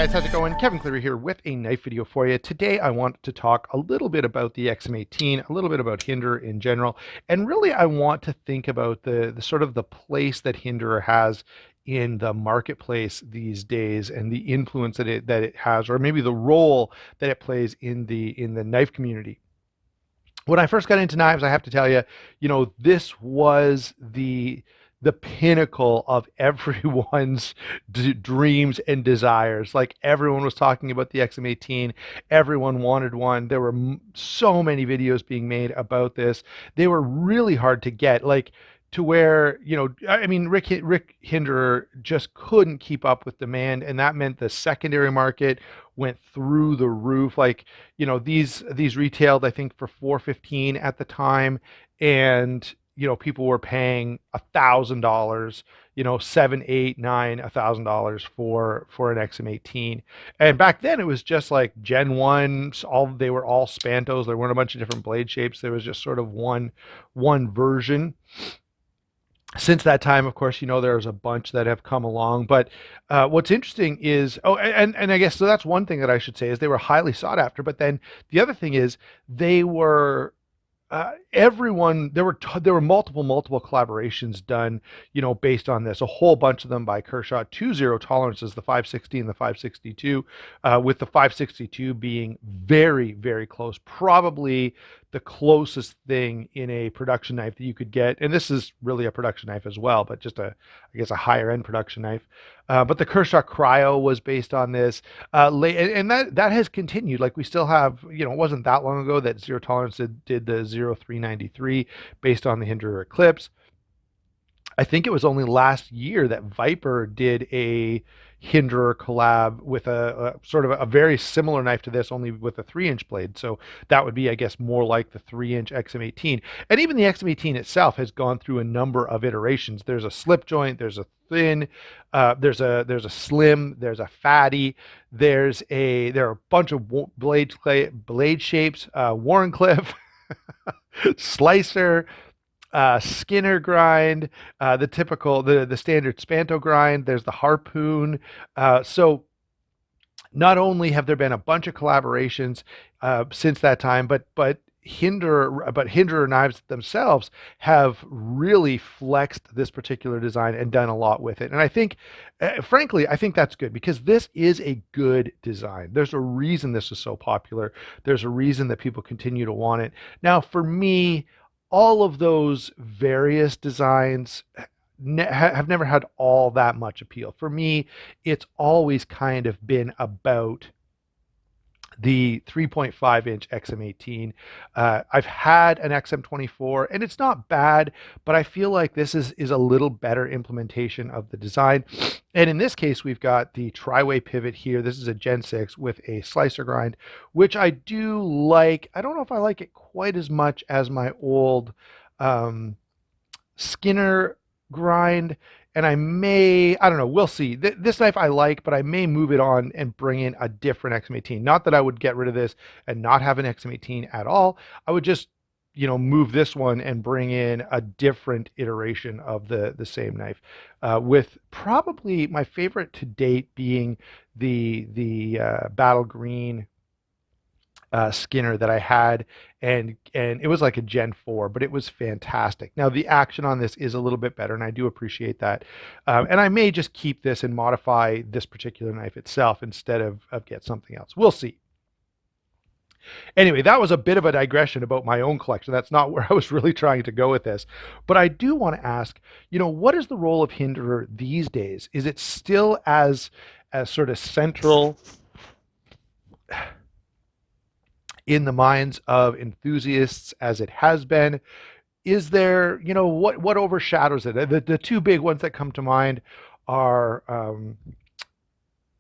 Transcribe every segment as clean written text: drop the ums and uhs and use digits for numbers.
guys, how's it going? Kevin Cleary here with a knife video for you. Today I want to talk a little bit about the XM18, a little bit about Hinderer in general, and really I want to think about the sort of the place that Hinderer has in the marketplace these days and the influence that it has, or maybe the role that it plays in the knife community. When I first got into knives, I have to tell you, this was the pinnacle of everyone's dreams and desires. Like everyone was talking about the XM18, everyone wanted one. There were so many videos being made about this. They were really hard to get, like to where, I mean, Rick Hinderer just couldn't keep up with demand, and that meant the secondary market went through the roof. Like, these retailed, I think, for 415 at the time, and people were paying $1,000, seven, eight, nine, $1,000 for an XM18. And back then it was just like Gen 1, they were all Spantos. There weren't a bunch of different blade shapes. There was just sort of one version. Since that time, of course, there's a bunch that have come along. But what's interesting is, and I guess so that's one thing that I should say is they were highly sought after. But then the other thing is they were everyone there were multiple collaborations done, based on this, a whole bunch of them by Kershaw, 2 tolerances, the 560 and the 562, with the 562 being very, very close, probably the closest thing in a production knife that you could get. And this is really a production knife as well, but just I guess a higher end production knife. But the Kershaw Cryo was based on this, and that has continued. Like we still have, it wasn't that long ago that Zero Tolerance did the 0393 based on the Hinderer Eclipse. I think it was only last year that Viper did a Hinderer collab with a sort of a very similar knife to this, only with a 3-inch blade. So that would be, I guess, more like the 3-inch XM18. And even the XM18 itself has gone through a number of iterations. There's a slip joint, there's a thin, there's a slim, there's a fatty, there are a bunch of blade shapes, Warncliffe, slicer, Skinner grind, the standard Spanto grind. There's the harpoon. So not only have there been a bunch of collaborations since that time, but Hinderer knives themselves have really flexed this particular design and done a lot with it. And I think, frankly, I think that's good because this is a good design. There's a reason this is so popular. There's a reason that people continue to want it. Now, for me, all of those various designs have never had all that much appeal. For me, it's always kind of been about the 3.5-inch XM18. I've had an XM24 and it's not bad, but I feel like this is a little better implementation of the design. And in this case, we've got the tri-way pivot here. This is a Gen 6 with a slicer grind, which I do like. I don't know if I like it quite as much as my old Skinner grind. And I don't know, we'll see. This knife I like, but I may move it on and bring in a different XM18. Not that I would get rid of this and not have an XM18 at all. I would just, move this one and bring in a different iteration of the same knife, with probably my favorite to date being the battle green Skinner that I had, and it was like a Gen 4, but it was fantastic. Now the action on this is a little bit better, and I do appreciate that. And I may just keep this and modify this particular knife itself instead of get something else. We'll see. Anyway, that was a bit of a digression about my own collection. That's not where I was really trying to go with this. But I do want to ask, what is the role of Hinderer these days? Is it still as sort of central in the minds of enthusiasts as it has been? Is there, what overshadows it? The two big ones that come to mind are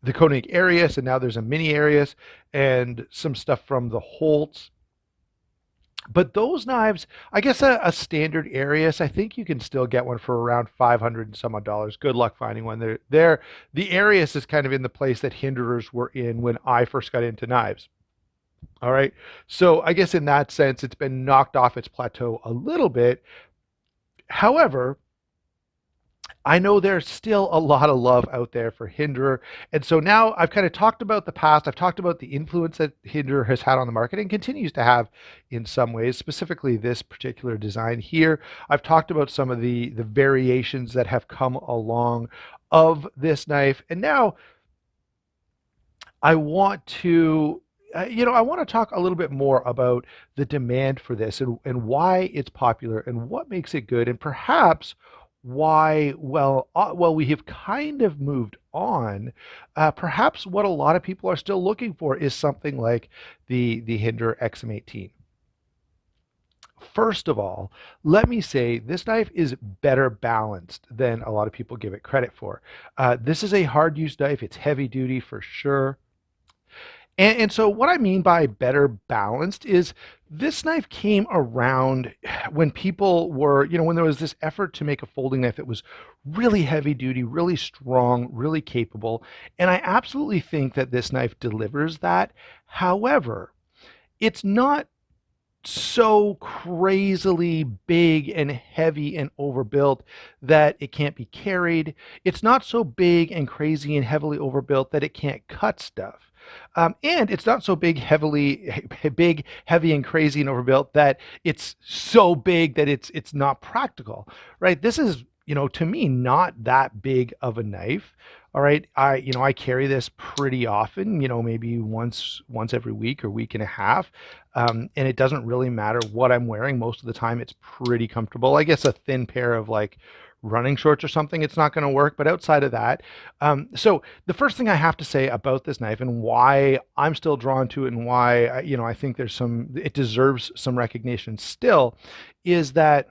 the Koenig Arius, and now there's a mini Arius, and some stuff from the Holtz. But those knives, I guess a standard Arius, I think you can still get one for around 500 and some odd dollars. Good luck finding one. The Arius is kind of in the place that Hinderers were in when I first got into knives. All right. So I guess in that sense, it's been knocked off its plateau a little bit. However, I know there's still a lot of love out there for Hinderer. And so now I've kind of talked about the past. I've talked about the influence that Hinderer has had on the market and continues to have in some ways, specifically this particular design here. I've talked about some of the variations that have come along of this knife. And now I want to I want to talk a little bit more about the demand for this and why it's popular and what makes it good and perhaps why, well, we have kind of moved on. Perhaps what a lot of people are still looking for is something like the Hinder XM18. First of all, let me say this knife is better balanced than a lot of people give it credit for. This is a hard use knife. It's heavy duty for sure. And so what I mean by better balanced is this knife came around when people were, when there was this effort to make a folding knife that was really heavy duty, really strong, really capable. And I absolutely think that this knife delivers that. However, it's not so crazily big and heavy and overbuilt that it can't be carried. It's not so big and crazy and heavily overbuilt that it can't cut stuff. And it's not so big, heavy, and crazy and overbuilt that it's so big that it's not practical, right? This is, to me, not that big of a knife. All right, I carry this pretty often, maybe once every week or week and a half, and it doesn't really matter what I'm wearing. Most of the time, it's pretty comfortable. I guess a thin pair of like running shorts or something, it's not going to work. But outside of that, so the first thing I have to say about this knife and why I'm still drawn to it and why I think it deserves some recognition still, is that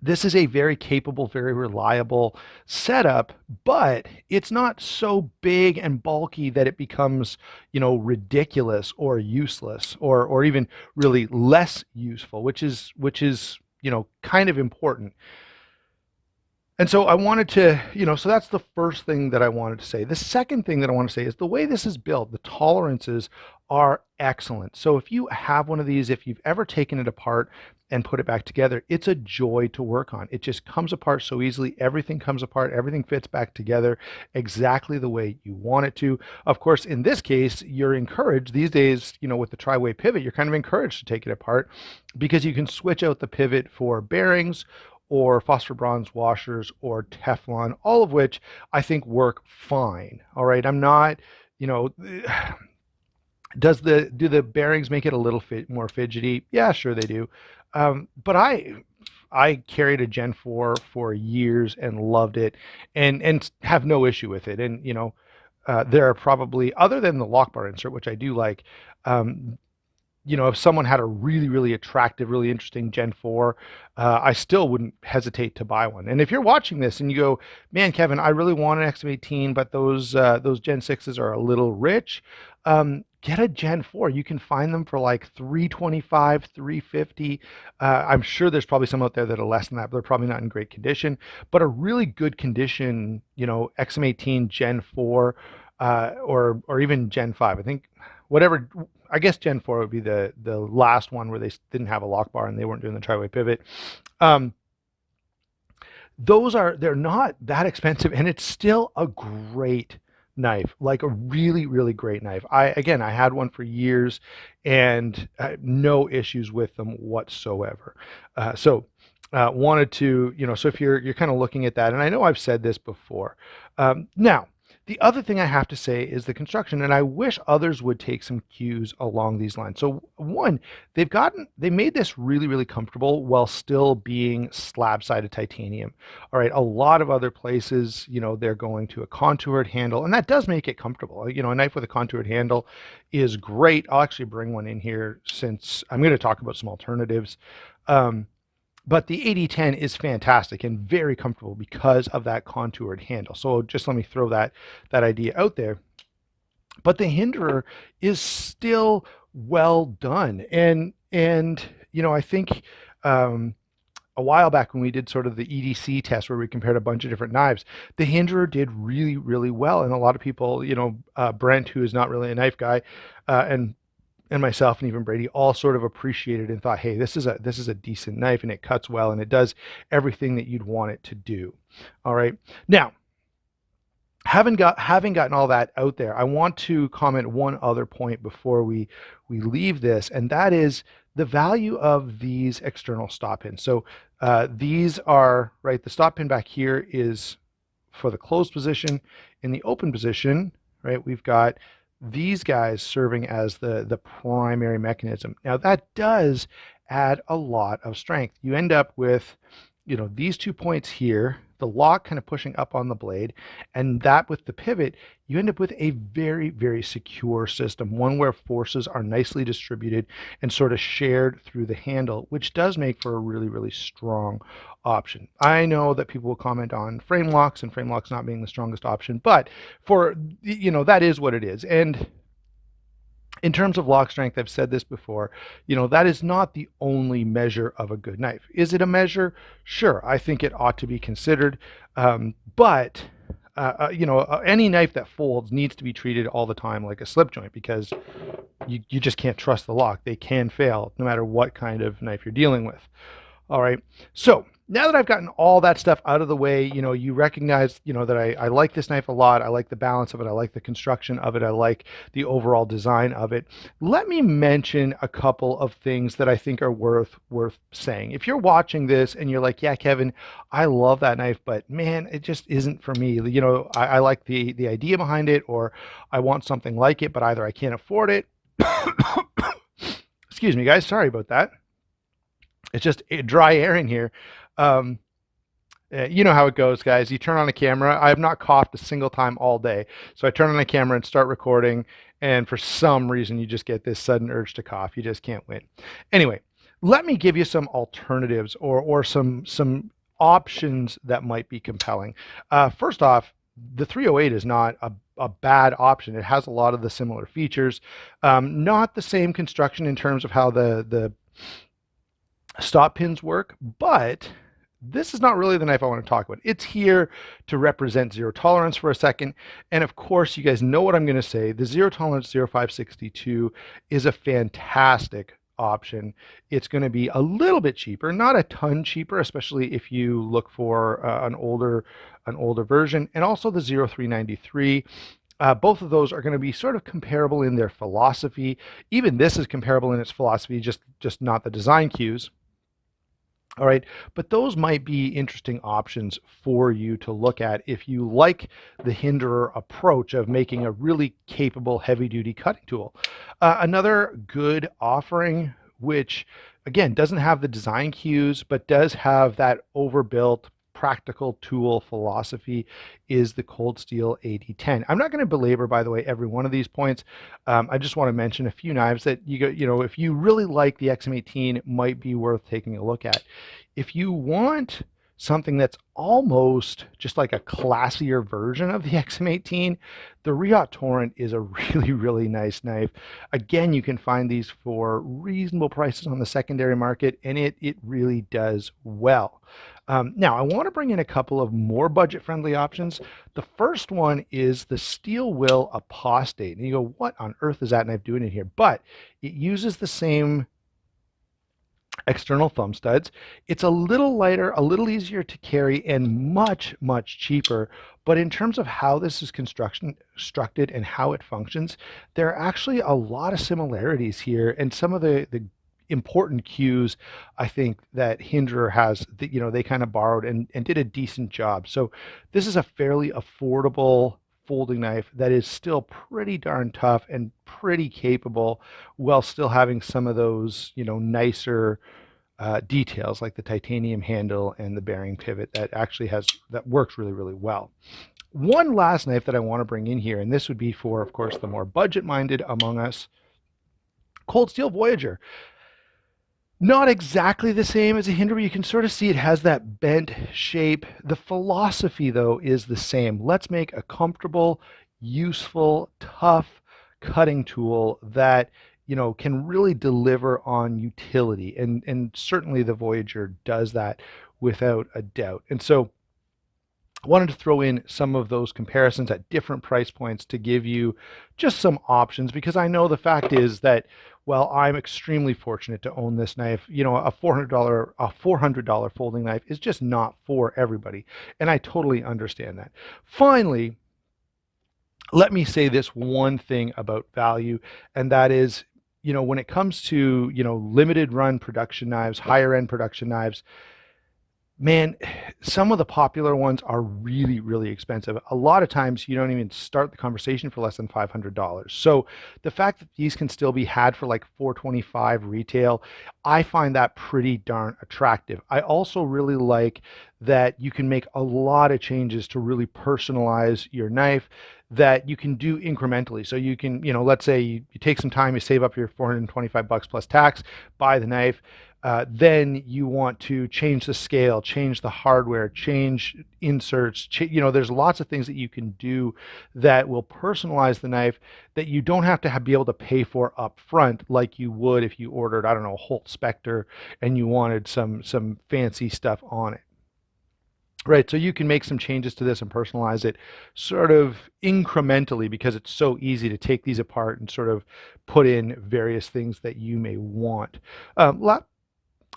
this is a very capable, very reliable setup, but it's not so big and bulky that it becomes, ridiculous or useless or even really less useful, which is kind of important. And so I wanted to, so that's the first thing that I wanted to say. The second thing that I want to say is the way this is built, the tolerances are excellent. So if you have one of these, if you've ever taken it apart and put it back together, it's a joy to work on. It just comes apart so easily. Everything comes apart. Everything fits back together exactly the way you want it to. Of course, in this case, you're encouraged these days, with the tri-way pivot, you're kind of encouraged to take it apart because you can switch out the pivot for bearings or phosphor bronze washers or Teflon, all of which I think work fine. All right. I'm not, you know, do the bearings make it a little more fidgety? Yeah, sure they do. But I carried a Gen 4 for years and loved it and have no issue with it. And there are probably, other than the lock bar insert, which I do like, if someone had a really, really attractive, really interesting Gen 4, I still wouldn't hesitate to buy one. And if you're watching this and you go, man, Kevin, I really want an XM18, but those Gen 6s are a little rich, get a Gen 4. You can find them for like $325, $350. I'm sure there's probably some out there that are less than that, but they're probably not in great condition. But a really good condition, XM18 Gen 4, or even Gen 5. I think whatever. I guess Gen 4 would be the last one where they didn't have a lock bar and they weren't doing the tri-way pivot. They're not that expensive, and it's still a great knife, like a really, really great knife. I had one for years and no issues with them whatsoever. Wanted to, so if you're kind of looking at that, and I know I've said this before. Now, the other thing I have to say is the construction, and I wish others would take some cues along these lines. So one, they made this really, really comfortable while still being slab-sided titanium. All right, a lot of other places, they're going to a contoured handle, and that does make it comfortable. A knife with a contoured handle is great. I'll actually bring one in here since I'm going to talk about some alternatives. But the 8010 is fantastic and very comfortable because of that contoured handle. So just let me throw that idea out there. But the Hinderer is still well done. And I think a while back when we did sort of the EDC test where we compared a bunch of different knives, the Hinderer did really, really well. And a lot of people, Brent, who is not really a knife guy, and and myself and even Brady all sort of appreciated and thought, hey, this is a decent knife and it cuts well and it does everything that you'd want it to do. All right. Now, having gotten all that out there, I want to comment one other point before we leave this, and that is the value of these external stop pins. So these are right. The stop pin back here is for the closed position. In the open position, right, we've got these guys serving as the primary mechanism. Now that does add a lot of strength. You end up with, these 2 points here, the lock kind of pushing up on the blade, and that with the pivot, you end up with a very, very secure system, one where forces are nicely distributed and sort of shared through the handle, which does make for a really, really strong option. I know that people will comment on frame locks and frame locks not being the strongest option, but for, that is what it is. And in terms of lock strength, I've said this before, that is not the only measure of a good knife. Is it a measure? Sure, I think it ought to be considered. But any knife that folds needs to be treated all the time like a slip joint, because you just can't trust the lock. They can fail no matter what kind of knife you're dealing with. All right. So now that I've gotten all that stuff out of the way, you recognize, that I like this knife a lot. I like the balance of it. I like the construction of it. I like the overall design of it. Let me mention a couple of things that I think are worth saying. If you're watching this and you're like, yeah, Kevin, I love that knife, but man, it just isn't for me. I like the idea behind it, or I want something like it, but either I can't afford it. Excuse me, guys. Sorry about that. It's just dry airing here. You know how it goes, guys. You turn on a camera. I have not coughed a single time all day. So I turn on a camera and start recording, and for some reason you just get this sudden urge to cough. You just can't win. Anyway, let me give you some alternatives or some options that might be compelling. First off, the 308 is not a bad option. It has a lot of the similar features. Not the same construction in terms of how the stop pins work, but this is not really the knife I want to talk about. It's here to represent zero tolerance for a second. And of course, you guys know what I'm going to say. The zero tolerance 0562 is a fantastic option. It's going to be a little bit cheaper, not a ton cheaper, especially if you look for an older version, and also the 0393. Both of those are going to be sort of comparable in their philosophy. Even this is comparable in its philosophy, just not the design cues. All right, but those might be interesting options for you to look at if you like the Hinderer approach of making a really capable heavy-duty cutting tool. Another good offering, which again doesn't have the design cues but does have that overbuilt practical tool philosophy, is the Cold Steel 8010. I'm not going to belabor, by the way, every one of these points. I just want to mention a few knives that if you really like the XM18, it might be worth taking a look at. If you want something that's almost just like a classier version of the XM18, the Riot Torrent is a really, really nice knife. Again, you can find these for reasonable prices on the secondary market, and it really does well. Now, I want to bring in a couple of more budget-friendly options. The first one is the Steel Will Apostate. And you go, what on earth is that knife doing in here? But it uses the same external thumb studs. It's a little lighter, a little easier to carry, and much, much cheaper. But in terms of how this is constructed and how it functions, there are actually a lot of similarities here, and some of the important cues I think that Hinderer has, they kind of borrowed and did a decent job. So this is a fairly affordable folding knife that is still pretty darn tough and pretty capable, while still having some of those nicer details like the titanium handle and the bearing pivot that works really, really well. One last knife that I want to bring in here, and this would be for, of course, the more budget-minded among us, Cold Steel Voyager. Not exactly the same as a Hinderer. You can sort of see it has that bent shape. The philosophy, though, is the same. Let's make a comfortable, useful, tough cutting tool that can really deliver on utility. And certainly the Voyager does that without a doubt. And so I wanted to throw in some of those comparisons at different price points to give you just some options, because I know the fact is that Well, I'm extremely fortunate to own this knife. You know, a $400 folding knife is just not for everybody, and I totally understand that. Finally, let me say this one thing about value, and that is, when it comes to, limited run production knives, higher end production knives, man, some of the popular ones are really, really expensive. A lot of times you don't even start the conversation for less than $500. So the fact that these can still be had for like 425 retail, I find that pretty darn attractive. I also really like that you can make a lot of changes to really personalize your knife that you can do incrementally. So you can, let's say you take some time, you save up your 425 bucks plus tax, buy the knife. Then you want to change the scale, change the hardware, change inserts. There's lots of things that you can do that will personalize the knife that you don't have to be able to pay for up front, like you would if you ordered, I don't know, a Holt Spectre and you wanted some fancy stuff on it. Right, so you can make some changes to this and personalize it sort of incrementally because it's so easy to take these apart and sort of put in various things that you may want. Um,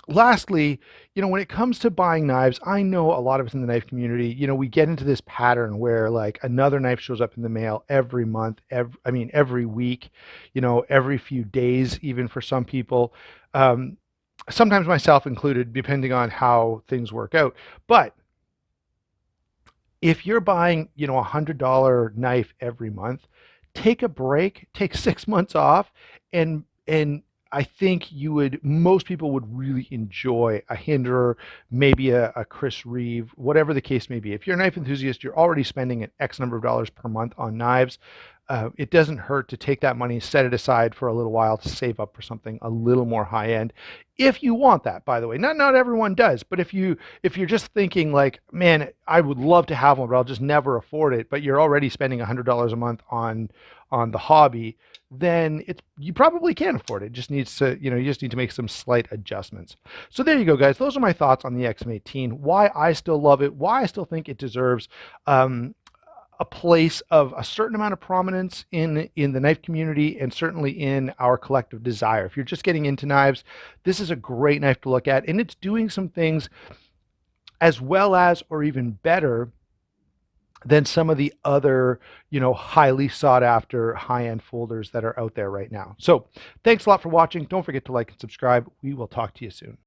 Lastly, when it comes to buying knives, I know a lot of us in the knife community, we get into this pattern where like another knife shows up in the mail every month, every week, every few days, even for some people. Um, Sometimes myself included, depending on how things work out. But if you're buying, $100 knife every month, take a break, take 6 months off, and I think most people would really enjoy a Hinderer, maybe a Chris Reeve, whatever the case may be. If you're a knife enthusiast, you're already spending an X number of dollars per month on knives. It doesn't hurt to take that money, set it aside for a little while to save up for something a little more high end. If you want that, by the way, not everyone does, but if you're just thinking like, man, I would love to have one, but I'll just never afford it, but you're already spending $100 a month on the hobby, then you probably can afford it. It just needs to, you just need to make some slight adjustments. So there you go, guys. Those are my thoughts on the XM18. Why I still love it. Why I still think it deserves a place of a certain amount of prominence in the knife community and certainly in our collective desire. If you're just getting into knives, this is a great knife to look at, and it's doing some things as well as or even better than some of the other, highly sought after high-end folders that are out there right now. So thanks a lot for watching. Don't forget to like and subscribe. We will talk to you soon.